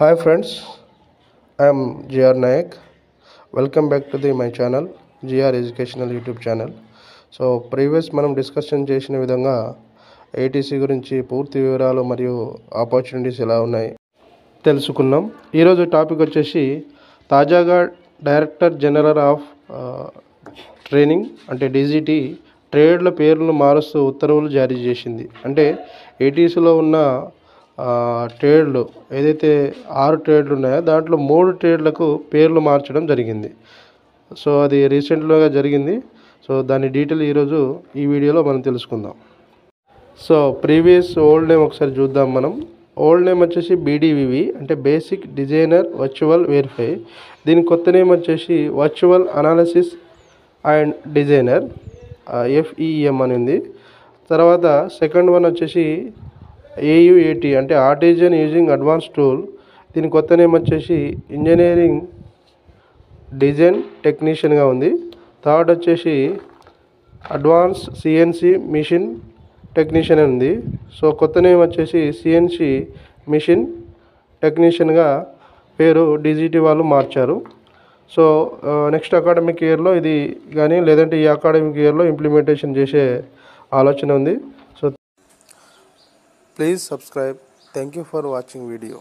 Hi friends, I am GR Nayak. Welcome back to my channel, GR Educational YouTube channel. So previous మనం discussion చేసిన విధంగా ATC గురించి పూర్తి వివరాలు మరియు ఆపర్చునిటీస్ ఎలా ఉన్నాయి తెలుసుకున్నాం. ఈరోజు టాపిక్ వచ్చేసి తాజాగా డైరెక్టర్ జనరల్ ఆఫ్ ట్రైనింగ్ అంటే డీజీటీ ట్రేడ్ల పేర్లను మారుస్తూ ఉత్తర్వులు జారీ చేసింది. అంటే ఏటీసీలో ఉన్న ట్రేడ్లు ఏదైతే 6 ట్రేడ్లు ఉన్నాయో దాంట్లో 3 ట్రేడ్లకు పేర్లు మార్చడం జరిగింది. సో అది రీసెంట్గా జరిగింది. సో దాని డీటెయిల్ ఈరోజు ఈ వీడియోలో మనం తెలుసుకుందాం. సో ప్రీవియస్ ఓల్డ్ నేమ్ ఒకసారి చూద్దాం మనం. ఓల్డ్ నేమ్ వచ్చేసి బీడీవీవి అంటే బేసిక్ డిజైనర్ వర్చువల్ వెరిఫై. దీని కొత్త నేమ్ వచ్చేసి virtual analysis and designer FEM అని ఉంది. తర్వాత సెకండ్ వన్ వచ్చేసి AUAT అంటే ఆర్టిజన్ యూజింగ్ అడ్వాన్స్ టూల్. దీని కొత్త నేమ్ వచ్చేసి ఇంజనీరింగ్ డిజైన్ టెక్నీషియన్గా ఉంది. థర్డ్ వచ్చేసి అడ్వాన్స్ CNC మిషన్ టెక్నీషియన్ ఉంది. సో కొత్త నేమ్ వచ్చేసి CNC మిషన్ టెక్నీషియన్గా పేరు డీజీటీ వాళ్ళు మార్చారు. సో నెక్స్ట్ అకాడమిక్ ఇయర్లో ఇది కానీ లేదంటే ఈ అకాడమిక్ ఇయర్లో ఇంప్లిమెంటేషన్ చేసే ఆలోచన ఉంది. So please subscribe. Thank you for watching video.